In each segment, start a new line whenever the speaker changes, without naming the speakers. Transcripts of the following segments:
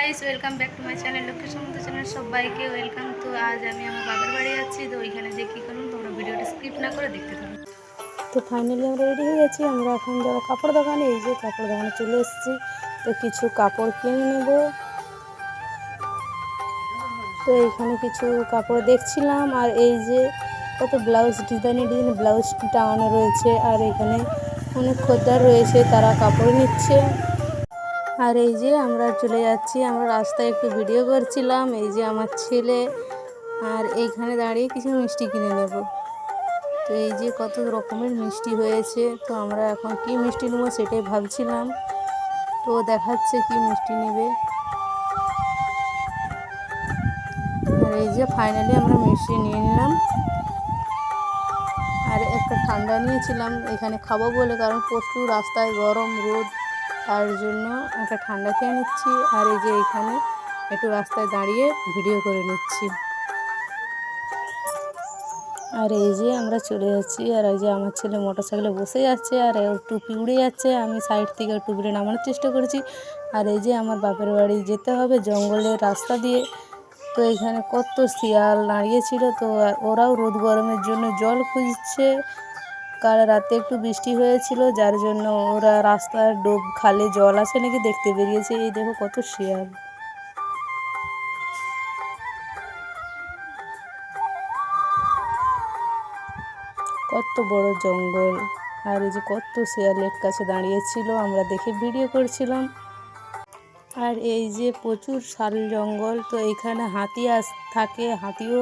Guys, welcome back to my channel Lakshmi সমুদ্র channel. সবাইকে welcome. তো আজ আমি আমার বাবার বাড়ি যাচ্ছি। তো ওইখানে যে কী করুন তোমরা ভিডিওটা স্কিপ না করে দেখতে থাকো। তো ফাইনালি আমরা রেডি হয়ে গেছি। আমরা এখন যাবো কাপড় দোকানে। এই যে কাপড় দোকানে চলে এসেছি। তো কিছু কাপড় কিনে নেব। তো এইখানে কিছু কাপড় দেখছিলাম। আর এই যে কত ব্লাউজ ডিজাইনে ডিজাইনে ব্লাউজ টাঙানো রয়েছে। আর এখানে অনেক খদ্দের রয়েছে, তারা কাপড় নিচ্ছে। আর এই যে আমরা চলে যাচ্ছি, আমরা রাস্তায় একটু ভিডিও করছিলাম। এই যে আমার ছেলে, আর এইখানে দাঁড়িয়ে কিছু মিষ্টি কিনে নেব। তো এই যে কত রকমের মিষ্টি হয়েছে। তো আমরা এখন কি মিষ্টি নেবো সেটাই ভাবছিলাম। তো দেখাচ্ছে কি মিষ্টি নেবে। আর এই যে ফাইনালি আমরা মিষ্টি নিয়ে নিলাম। আর একটা ঠান্ডা নিয়েছিলাম এখানে খাবো বলে, কারণ প্রচুর রাস্তায় গরম রোদ, তার জন্য একটা ঠান্ডা খেয়ে নিচ্ছি। আর এই যে এখানে একটু রাস্তায় দাঁড়িয়ে ভিডিও করে নিচ্ছি। আর এই যে আমরা চলে যাচ্ছি। আর এই যে আমার ছেলে মোটরসাইকেলে বসে যাচ্ছে, আর ওর টুপি উড়ে যাচ্ছে। আমি সাইড থেকে টুপিটা নামানোর চেষ্টা করেছি। আর এই যে আমার বাপের বাড়ি যেতে হবে জঙ্গলের রাস্তা দিয়ে। তো এখানে কত শিয়াল দাঁড়িয়েছিল। তো ওরাও রোদ গরমের জন্য জল খুঁজছে। কাল রাতে একটু বৃষ্টি হয়েছিল, যার জন্য ওরা রাস্তার ডোব খালে জল আছে নাকি দেখতে বেরিয়েছে। এই দেখো কত শিয়াল। কত বড় জঙ্গল। আর এই যে কত শিয়ালের কাছে দাঁড়িয়েছিল, আমরা দেখে ভিডিও করছিলাম। আর এই যে প্রচুর শাল জঙ্গল। তো এখানে হাতি থাকে, হাতিও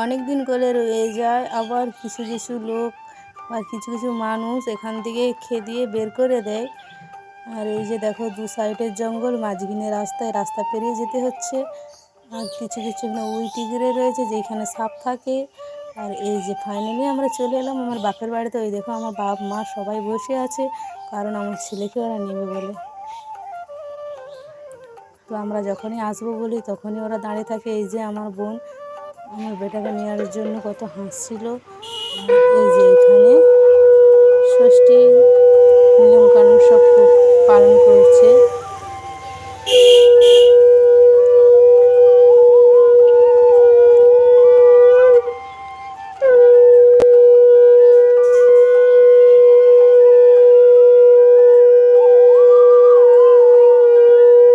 অনেক দিন করে রয়ে যায়। আবার কিছু কিছু লোক বা কিছু কিছু মানুষ এখান থেকে খেদিয়ে বের করে দেয়। আর এই যে দেখো দু সাইডের জঙ্গল, মাঝখানে রাস্তা পেরিয়ে যেতে হচ্ছে। আর কিছু কিছু উইটি ঘিরে রয়েছে যেখানে সাপ থাকে। আর এই যে ফাইনালি আমরা চলে এলাম আমার বাপের বাড়িতে। ওই দেখো আমার বাপ মা সবাই বসে আছে, কারণ আমার ছেলেকে ওরা নেবে বলে। তো আমরা যখনই আসবো বলি তখনই ওরা দাঁড়িয়ে থাকে। এই যে আমার বোন আমার বেটাকে নেওয়ার জন্য কত হাসছিল। এই যে এখানে ষষ্ঠী নিয়মকানুন সব পালন করছে।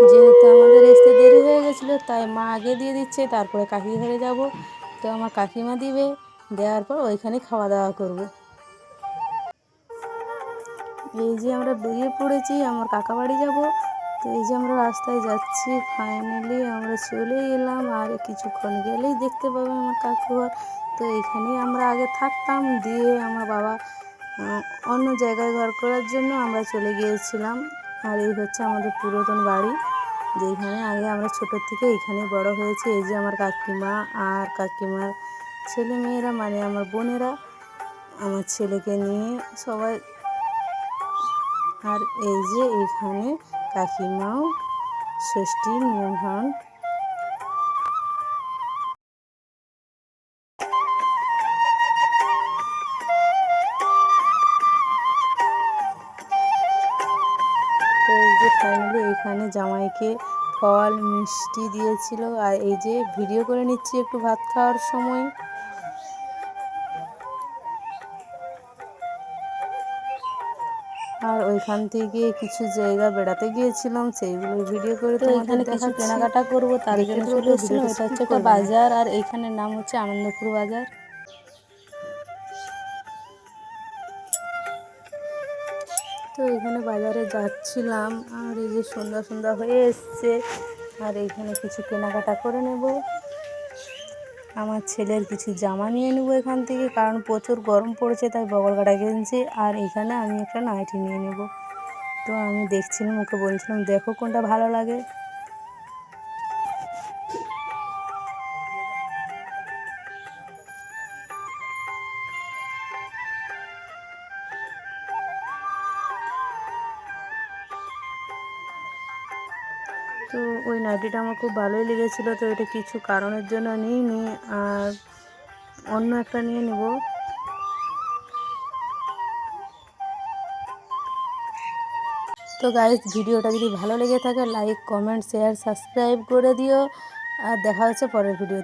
যেহেতু আমাদের আসতে দেরি হয়ে গেছিলো, তাই মা আগে দিয়ে দিচ্ছে, তারপরে কাকি ঘরে যাব। তো আমার কাকিমা দিবে, দেওয়ার পর ওইখানে খাওয়া দাওয়া করব। এই যে আমরা বেরিয়ে পড়েছি, আমার কাকা বাড়ি যাব। তো এই যে আমরা রাস্তায় যাচ্ছি, ফাইনালি আমরা চলে এলাম। আর কিছুক্ষণ গেলেই দেখতে পাবে আমার কাকু ঘর। তো এখানেই আমরা আগে থাকতাম, দিয়ে আমার বাবা অন্য জায়গায় ঘর করার জন্য আমরা চলে গিয়েছিলাম। আর এই হচ্ছে আমাদের পুরাতন বাড়ি, যেখানে আগে আমরা ছোটোর থেকে এখানে বড় হয়েছি। এই যে আমার কাকিমা আর কাকিমার ছেলে মেয়েরা, মানে আমার বোনেরা, আমার ছেলেকে নিয়ে সবাই। আর এই যে এখানে কাকিমাও ষষ্ঠীর নিয়মকানুন। তো এই যে ফাইনালি এখানে জামাইকে ফল মিষ্টি দিয়েছিল। আর এই যে ভিডিও করে নিচ্ছি একটু ভাত খাওয়ার সময়। আর ওইখান থেকে কিছু জায়গা বেড়াতে গিয়েছিলাম, সেইগুলো ভিডিও করে তো এখানে কিছু কেনাকাটা করবো, তার জন্য চলে এসেছিলাম। এটা হচ্ছে একটা বাজার, আর এইখানের নাম হচ্ছে আনন্দপুর বাজার। তো এখানে বাজারে যাচ্ছিলাম, আর এই যে সন্ধ্যা সন্ধ্যা হয়ে এসছে। আর এইখানে কিছু কেনাকাটা করে নেব। আমার ছেলের কিছু জামা নিয়ে নেব এখান থেকে, কারণ প্রচুর গরম পড়েছে, তাই বগল কাটা কিনছি। আর এখানে আমি একটা নাইটি নিয়ে নেব। তো আমি দেখছিলাম, ওকে বলছিলাম দেখো কোনটা ভালো লাগে। তো ওই নাইটিটা আমার খুব ভালোই লেগেছিলো। তো এটা কিছু কারণের জন্য নিইনি, আর অন্য একটা নিয়ে নেব। তো গাইস, ভিডিওটা যদি ভালো লেগে থাকে লাইক কমেন্ট শেয়ার সাবস্ক্রাইব করে দিও। আর দেখা হচ্ছে পরের ভিডিও।